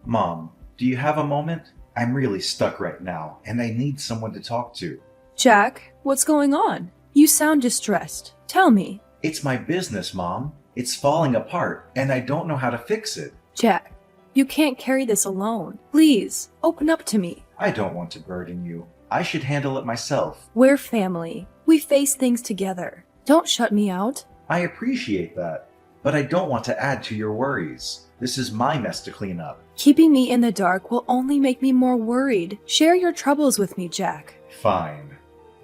Mom, do you have a moment? I'm really stuck right now, and I need someone to talk to. Jack, what's going on? You sound distressed. Tell me. It's my business, Mom. It's falling apart, and I don't know how to fix it. Jack, you can't carry this alone. Please, open up to me. I don't want to burden you. I should handle it myself. We're family. We face things together. Don't shut me out. I appreciate that, but I don't want to add to your worries. This is my mess to clean up. Keeping me in the dark will only make me more worried. Share your troubles with me, Jack. Fine,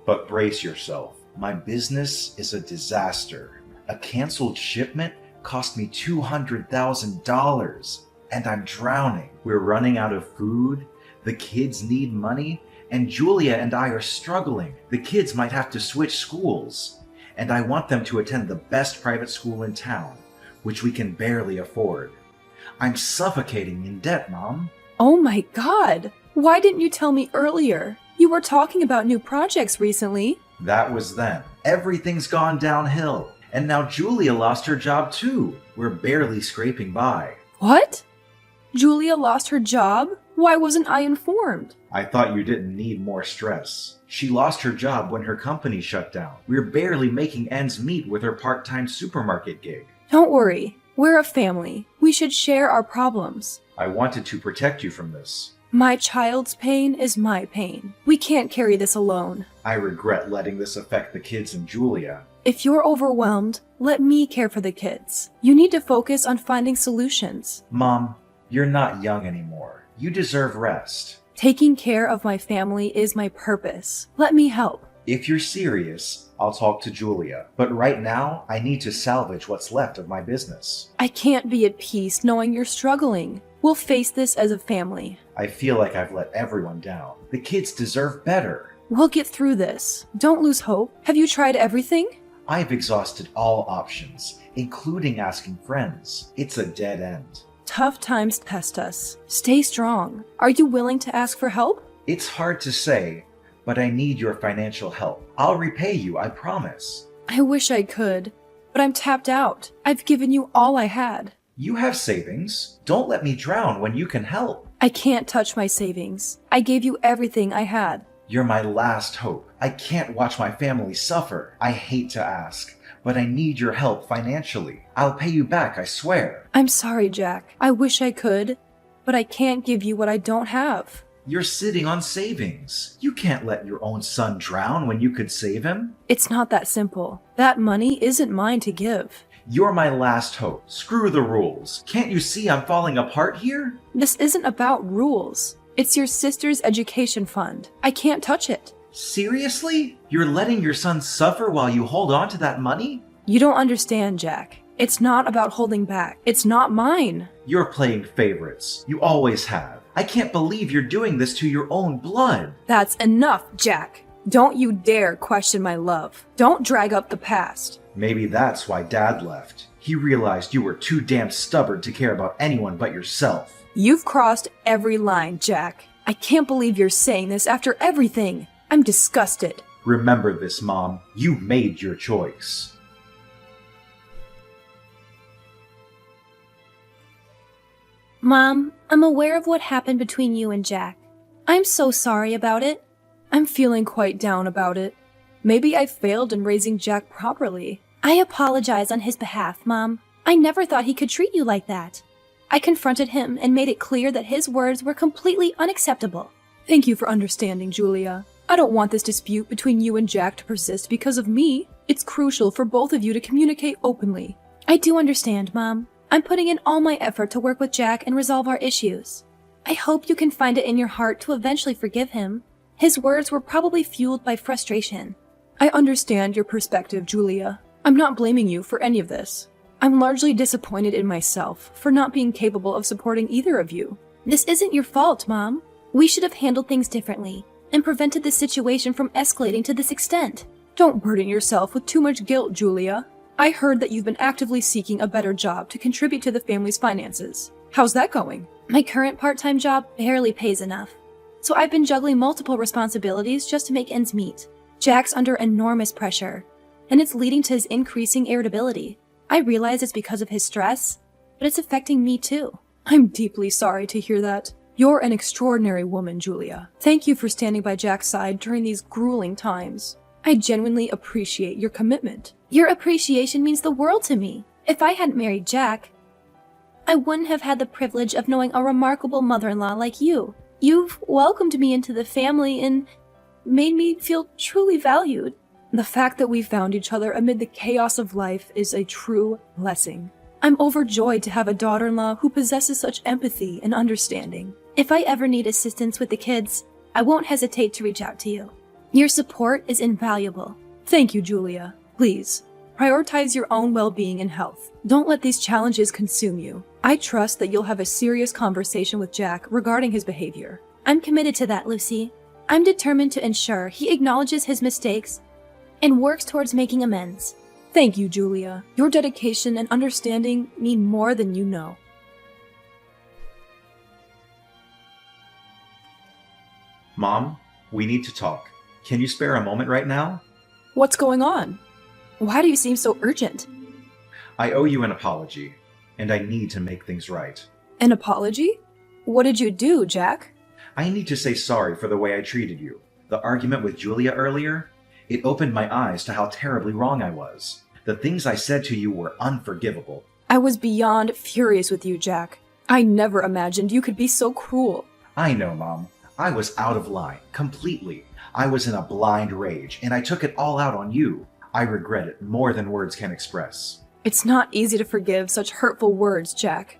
but brace yourself. My business is a disaster. A canceled shipment cost me $200,000, and I'm drowning. We're running out of food, the kids need money, and Julia and I are struggling. The kids might have to switch schools, and I want them to attend the best private school in town, which we can barely afford. I'm suffocating in debt, Mom. Oh my God! Why didn't you tell me earlier? You were talking about new projects recently. That was then. Everything's gone downhill, and now Julia lost her job too. We're barely scraping by. What? Julia lost her job? Why wasn't I informed? I thought you didn't need more stress. She lost her job when her company shut down. We're barely making ends meet with her part-time supermarket gig. Don't worry. We're a family. We should share our problems. I wanted to protect you from this. My child's pain is my pain. We can't carry this alone. I regret letting this affect the kids and Julia. If you're overwhelmed, let me care for the kids. You need to focus on finding solutions. Mom, you're not young anymore. You deserve rest. Taking care of my family is my purpose. Let me help. If you're serious, I'll talk to Julia. But right now, I need to salvage what's left of my business. I can't be at peace knowing you're struggling. We'll face this as a family. I feel like I've let everyone down. The kids deserve better. We'll get through this. Don't lose hope. Have you tried everything? I've exhausted all options, including asking friends. It's a dead end. Tough times test us. Stay strong. Are you willing to ask for help? It's hard to say, but I need your financial help. I'll repay you, I promise. I wish I could, but I'm tapped out. I've given you all I had. You have savings. Don't let me drown when you can help. I can't touch my savings. I gave you everything I had. You're my last hope. I can't watch my family suffer. I hate to ask, but I need your help financially. I'll pay you back, I swear. I'm sorry, Jack. I wish I could, but I can't give you what I don't have. You're sitting on savings. You can't let your own son drown when you could save him. It's not that simple. That money isn't mine to give. You're my last hope. Screw the rules. Can't you see I'm falling apart here? This isn't about rules. It's your sister's education fund. I can't touch it. Seriously? You're letting your son suffer while you hold on to that money? You don't understand, Jack. It's not about holding back. It's not mine. You're playing favorites. You always have. I can't believe you're doing this to your own blood. That's enough, Jack. Don't you dare question my love. Don't drag up the past. Maybe that's why Dad left. He realized you were too damn stubborn to care about anyone but yourself. You've crossed every line, Jack. I can't believe you're saying this after everything. I'm disgusted. Remember this, Mom. You made your choice. Mom, I'm aware of what happened between you and Jack. I'm so sorry about it. I'm feeling quite down about it. Maybe I failed in raising Jack properly. I apologize on his behalf, Mom. I never thought he could treat you like that. I confronted him and made it clear that his words were completely unacceptable. Thank you for understanding, Julia. I don't want this dispute between you and Jack to persist because of me. It's crucial for both of you to communicate openly. I do understand, Mom. I'm putting in all my effort to work with Jack and resolve our issues. I hope you can find it in your heart to eventually forgive him. His words were probably fueled by frustration. I understand your perspective, Julia. I'm not blaming you for any of this. I'm largely disappointed in myself for not being capable of supporting either of you. This isn't your fault, Mom. We should have handled things differently and prevented this situation from escalating to this extent. Don't burden yourself with too much guilt, Julia. I heard that you've been actively seeking a better job to contribute to the family's finances. How's that going? My current part-time job barely pays enough, so I've been juggling multiple responsibilities just to make ends meet. Jack's under enormous pressure, and it's leading to his increasing irritability. I realize it's because of his stress, but it's affecting me too. I'm deeply sorry to hear that. You're an extraordinary woman, Julia. Thank you for standing by Jack's side during these grueling times. I genuinely appreciate your commitment. Your appreciation means the world to me. If I hadn't married Jack, I wouldn't have had the privilege of knowing a remarkable mother-in-law like you. You've welcomed me into the family and made me feel truly valued. The fact that we found each other amid the chaos of life is a true blessing. I'm overjoyed to have a daughter-in-law who possesses such empathy and understanding. If I ever need assistance with the kids, I won't hesitate to reach out to you. Your support is invaluable. Thank you, Julia. Please, prioritize your own well-being and health. Don't let these challenges consume you. I trust that you'll have a serious conversation with Jack regarding his behavior. I'm committed to that, Lucy. I'm determined to ensure he acknowledges his mistakes and works towards making amends. Thank you, Julia. Your dedication and understanding mean more than you know. Mom, we need to talk. Can you spare a moment right now? What's going on? Why do you seem so urgent? I owe you an apology, and I need to make things right. An apology? What did you do, Jack? I need to say sorry for the way I treated you. The argument with Julia earlier, it opened my eyes to how terribly wrong I was. The things I said to you were unforgivable. I was beyond furious with you, Jack. I never imagined you could be so cruel. I know, Mom. I was out of line, completely. I was in a blind rage, and I took it all out on you. I regret it more than words can express. It's not easy to forgive such hurtful words, Jack.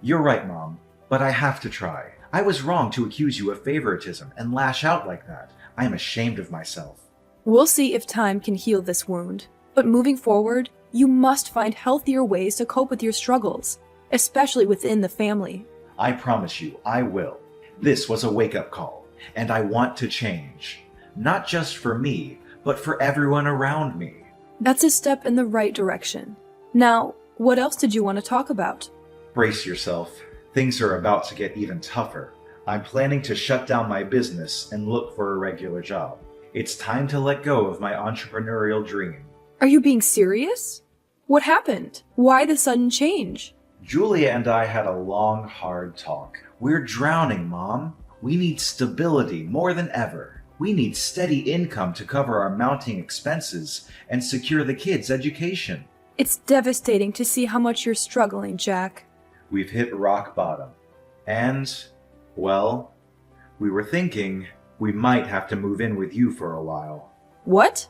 You're right, Mom, but I have to try. I was wrong to accuse you of favoritism and lash out like that. I am ashamed of myself. We'll see if time can heal this wound. But moving forward, you must find healthier ways to cope with your struggles, especially within the family. I promise you, I will. This was a wake-up call, and I want to change. Not just for me, but for everyone around me. That's a step in the right direction. Now, what else did you want to talk about? Brace yourself. Things are about to get even tougher. I'm planning to shut down my business and look for a regular job. It's time to let go of my entrepreneurial dream. Are you being serious? What happened? Why the sudden change? Julia and I had a long, hard talk. We're drowning, Mom. We need stability more than ever. We need steady income to cover our mounting expenses and secure the kids' education. It's devastating to see how much you're struggling, Jack. We've hit rock bottom. And, well, we were thinking we might have to move in with you for a while. What?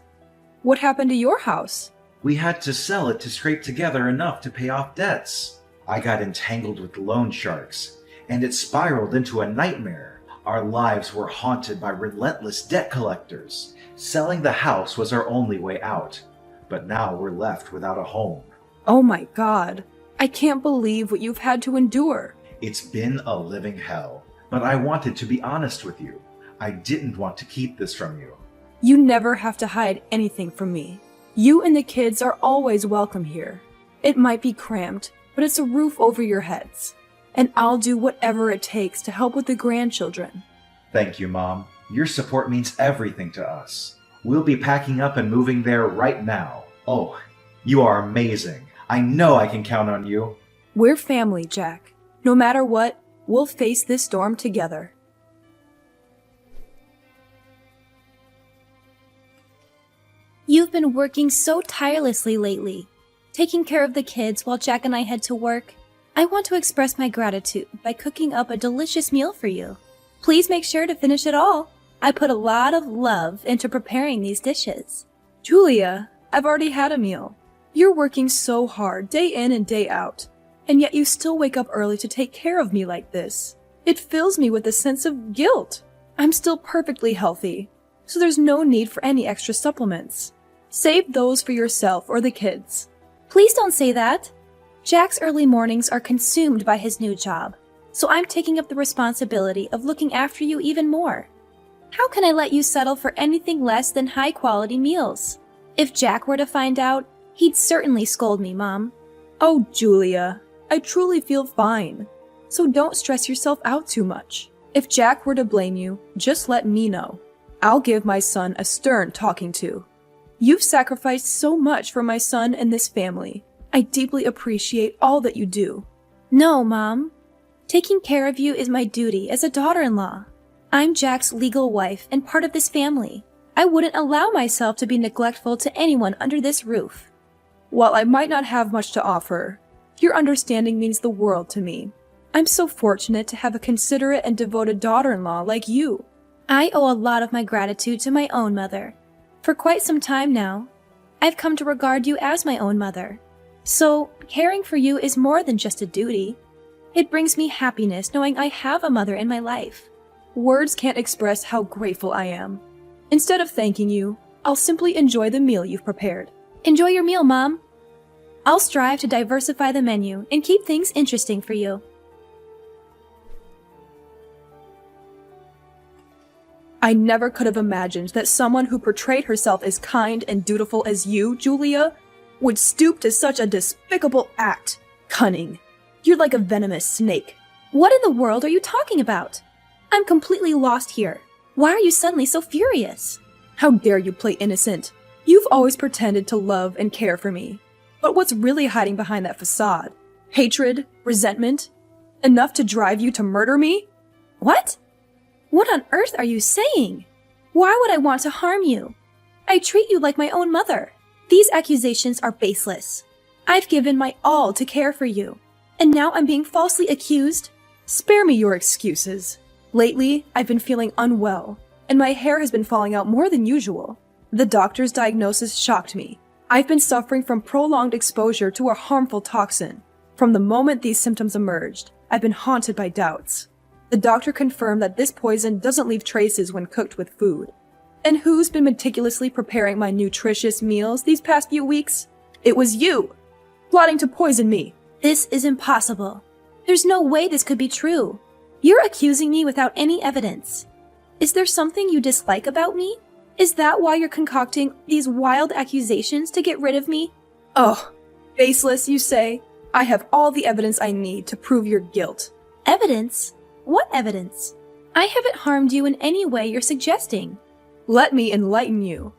What happened to your house? We had to sell it to scrape together enough to pay off debts. I got entangled with loan sharks, and it spiraled into a nightmare. Our lives were haunted by relentless debt collectors. Selling the house was our only way out, but now we're left without a home. Oh my God. I can't believe what you've had to endure. It's been a living hell, but I wanted to be honest with you. I didn't want to keep this from you. You never have to hide anything from me. You and the kids are always welcome here. It might be cramped, but it's a roof over your heads. And I'll do whatever it takes to help with the grandchildren. Thank you, Mom. Your support means everything to us. We'll be packing up and moving there right now. Oh, you are amazing. I know I can count on you. We're family, Jack. No matter what, we'll face this storm together. You've been working so tirelessly lately, taking care of the kids while Jack and I head to work. I want to express my gratitude by cooking up a delicious meal for you. Please make sure to finish it all. I put a lot of love into preparing these dishes. Julia, I've already had a meal. You're working so hard day in and day out, and yet you still wake up early to take care of me like this. It fills me with a sense of guilt. I'm still perfectly healthy, so there's no need for any extra supplements. Save those for yourself or the kids. Please don't say that. Jack's early mornings are consumed by his new job, so I'm taking up the responsibility of looking after you even more. How can I let you settle for anything less than high-quality meals? If Jack were to find out, he'd certainly scold me, Mom. Oh, Julia, I truly feel fine, so don't stress yourself out too much. If Jack were to blame you, just let me know. I'll give my son a stern talking to. You've sacrificed so much for my son and this family. I deeply appreciate all that you do. No, Mom. Taking care of you is my duty as a daughter-in-law. I'm Jack's legal wife and part of this family. I wouldn't allow myself to be neglectful to anyone under this roof. While I might not have much to offer, your understanding means the world to me. I'm so fortunate to have a considerate and devoted daughter-in-law like you. I owe a lot of my gratitude to my own mother. For quite some time now, I've come to regard you as my own mother. So, caring for you is more than just a duty. It brings me happiness knowing I have a mother in my life. Words can't express how grateful I am. Instead of thanking you, I'll simply enjoy the meal you've prepared. Enjoy your meal, Mom. I'll strive to diversify the menu and keep things interesting for you. I never could have imagined that someone who portrayed herself as kind and dutiful as you, Julia, would stoop to such a despicable act. Cunning. You're like a venomous snake. What in the world are you talking about? I'm completely lost here. Why are you suddenly so furious? How dare you play innocent? You've always pretended to love and care for me. But what's really hiding behind that facade? Hatred? Resentment? Enough to drive you to murder me? What? What on earth are you saying? Why would I want to harm you? I treat you like my own mother. These accusations are baseless. I've given my all to care for you, and now I'm being falsely accused? Spare me your excuses. Lately, I've been feeling unwell, and my hair has been falling out more than usual. The doctor's diagnosis shocked me. I've been suffering from prolonged exposure to a harmful toxin. From the moment these symptoms emerged, I've been haunted by doubts. The doctor confirmed that this poison doesn't leave traces when cooked with food. And who's been meticulously preparing my nutritious meals these past few weeks? It was you, plotting to poison me. This is impossible. There's no way this could be true. You're accusing me without any evidence. Is there something you dislike about me? Is that why you're concocting these wild accusations to get rid of me? Oh, baseless, you say? I have all the evidence I need to prove your guilt. Evidence? What evidence? I haven't harmed you in any way you're suggesting. Let me enlighten you.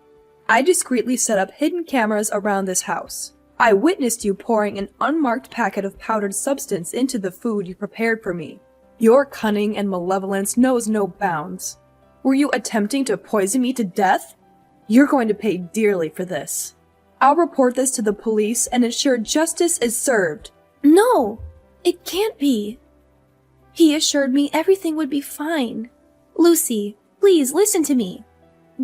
I discreetly set up hidden cameras around this house. I witnessed you pouring an unmarked packet of powdered substance into the food you prepared for me. Your cunning and malevolence knows no bounds. Were you attempting to poison me to death? You're going to pay dearly for this. I'll report this to the police and ensure justice is served. No, it can't be. He assured me everything would be fine. Lucy, please listen to me.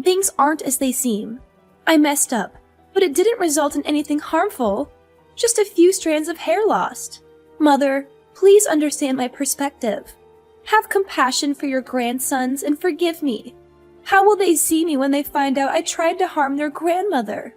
Things aren't as they seem. I messed up, but it didn't result in anything harmful. Just a few strands of hair lost. Mother, please understand my perspective. Have compassion for your grandsons and forgive me. How will they see me when they find out I tried to harm their grandmother?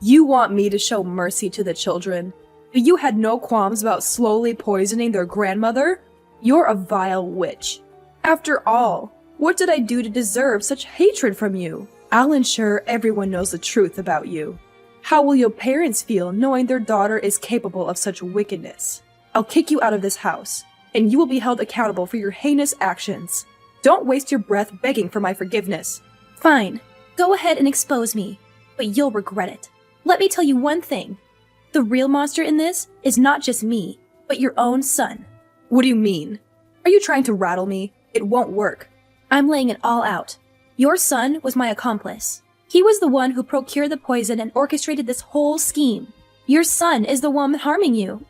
You want me to show mercy to the children, but you had no qualms about slowly poisoning their grandmother? You're a vile witch. After all, what did I do to deserve such hatred from you? I'll ensure everyone knows the truth about you. How will your parents feel knowing their daughter is capable of such wickedness? I'll kick you out of this house, and you will be held accountable for your heinous actions. Don't waste your breath begging for my forgiveness. Fine, go ahead and expose me, but you'll regret it. Let me tell you one thing. The real monster in this is not just me, but your own son. What do you mean? Are you trying to rattle me? It won't work. I'm laying it all out. Your son was my accomplice. He was the one who procured the poison and orchestrated this whole scheme. Your son is the one harming you.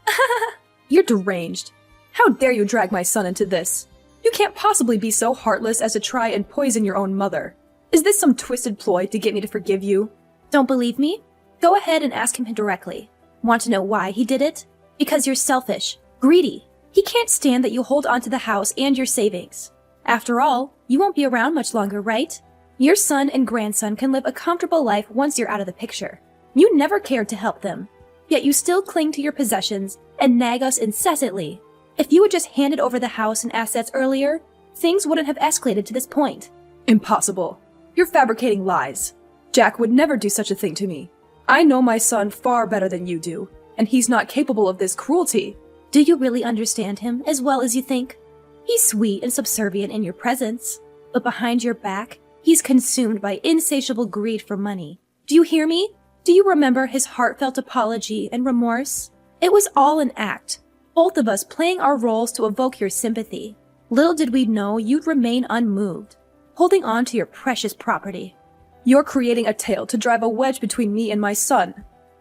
You're deranged. How dare you drag my son into this? You can't possibly be so heartless as to try and poison your own mother. Is this some twisted ploy to get me to forgive you? Don't believe me? Go ahead and ask him directly. Want to know why he did it? Because you're selfish, greedy. He can't stand that you hold on to the house and your savings. After all, you won't be around much longer, right? Your son and grandson can live a comfortable life once you're out of the picture. You never cared to help them, yet you still cling to your possessions and nag us incessantly. If you had just handed over the house and assets earlier, things wouldn't have escalated to this point. Impossible. You're fabricating lies. Jack would never do such a thing to me. I know my son far better than you do, and he's not capable of this cruelty. Do you really understand him as well as you think? He's sweet and subservient in your presence, but behind your back, he's consumed by insatiable greed for money. Do you hear me? Do you remember his heartfelt apology and remorse? It was all an act. both of us playing our roles to evoke your sympathy. Little did we know you'd remain unmoved, holding on to your precious property. You're creating a tale to drive a wedge between me and my son.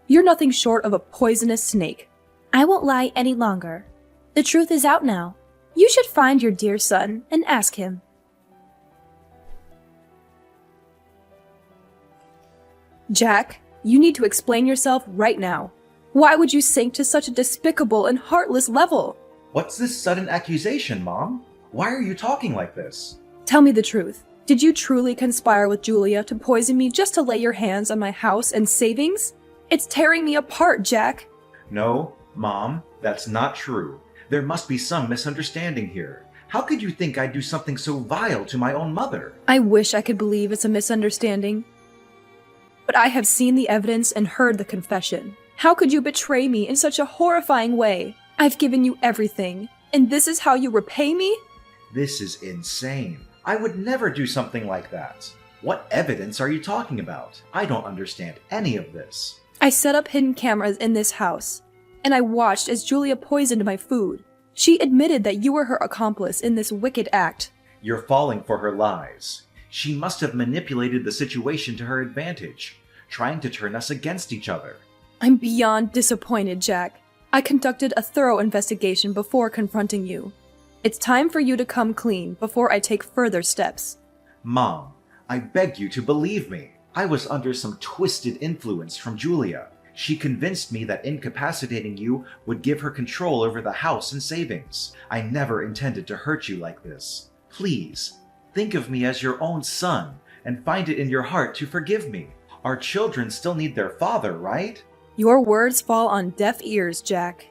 You're nothing short of a poisonous snake. I won't lie any longer. The truth is out now. You should find your dear son and ask him. Jack, you need to explain yourself right now. Why would you sink to such a despicable and heartless level? What's this sudden accusation, Mom? Why are you talking like this? Tell me the truth. Did you truly conspire with Julia to poison me just to lay your hands on my house and savings? It's tearing me apart, Jack. No, Mom, that's not true. There must be some misunderstanding here. How could you think I'd do something so vile to my own mother? I wish I could believe it's a misunderstanding. But I have seen the evidence and heard the confession. How could you betray me in such a horrifying way? I've given you everything, and this is how you repay me? This is insane. I would never do something like that. What evidence are you talking about? I don't understand any of this. I set up hidden cameras in this house, and I watched as Julia poisoned my food. She admitted that you were her accomplice in this wicked act. You're falling for her lies. She must have manipulated the situation to her advantage, trying to turn us against each other. I'm beyond disappointed, Jack. I conducted a thorough investigation before confronting you. It's time for you to come clean before I take further steps. Mom, I beg you to believe me. I was under some twisted influence from Julia. She convinced me that incapacitating you would give her control over the house and savings. I never intended to hurt you like this. Please, think of me as your own son and find it in your heart to forgive me. Our children still need their father, right? Your words fall on deaf ears, Jack.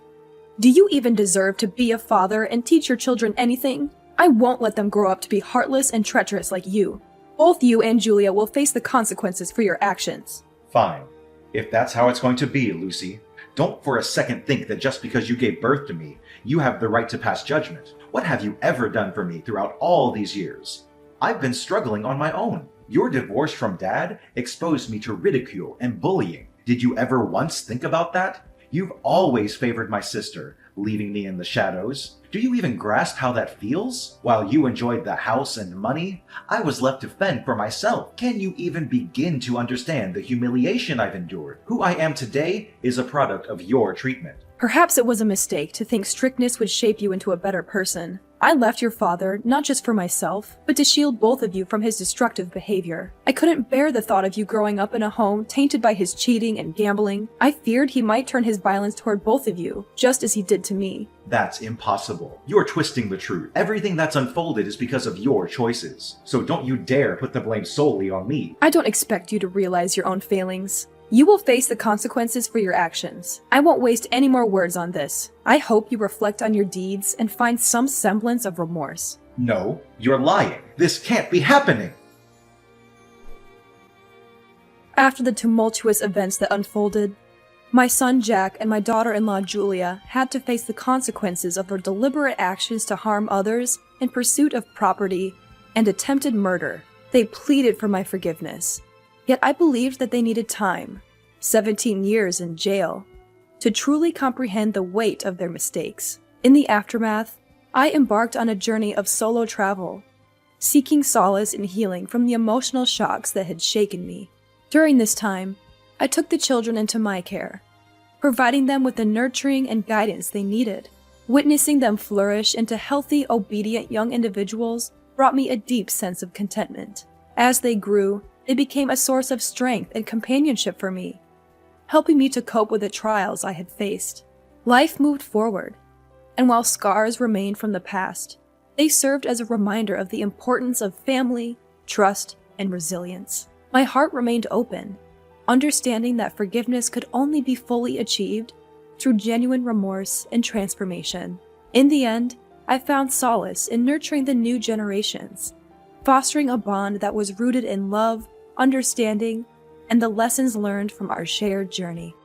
Do you even deserve to be a father and teach your children anything? I won't let them grow up to be heartless and treacherous like you. Both you and Julia will face the consequences for your actions. Fine. If that's how it's going to be, Lucy. Don't for a second think that just because you gave birth to me, you have the right to pass judgment. What have you ever done for me throughout all these years? I've been struggling on my own. Your divorce from Dad exposed me to ridicule and bullying. Did you ever once think about that? You've always favored my sister, leaving me in the shadows. Do you even grasp how that feels? While you enjoyed the house and money, I was left to fend for myself. Can you even begin to understand the humiliation I've endured? Who I am today is a product of your treatment. Perhaps it was a mistake to think strictness would shape you into a better person. I left your father not just for myself, but to shield both of you from his destructive behavior. I couldn't bear the thought of you growing up in a home tainted by his cheating and gambling. I feared he might turn his violence toward both of you, just as he did to me. That's impossible. You're twisting the truth. Everything that's unfolded is because of your choices. So don't you dare put the blame solely on me. I don't expect you to realize your own failings. You will face the consequences for your actions. I won't waste any more words on this. I hope you reflect on your deeds and find some semblance of remorse. No, you're lying. This can't be happening. After the tumultuous events that unfolded, my son Jack and my daughter-in-law Julia had to face the consequences of their deliberate actions to harm others in pursuit of property and attempted murder. They pleaded for my forgiveness. Yet I believed that they needed time, 17 years in jail, to truly comprehend the weight of their mistakes. In the aftermath, I embarked on a journey of solo travel, seeking solace and healing from the emotional shocks that had shaken me. During this time, I took the children into my care, providing them with the nurturing and guidance they needed. Witnessing them flourish into healthy, obedient young individuals brought me a deep sense of contentment. As they grew, they became a source of strength and companionship for me, helping me to cope with the trials I had faced. Life moved forward, and while scars remained from the past, they served as a reminder of the importance of family, trust, and resilience. My heart remained open, understanding that forgiveness could only be fully achieved through genuine remorse and transformation. In the end, I found solace in nurturing the new generations, fostering a bond that was rooted in love, understanding, and the lessons learned from our shared journey.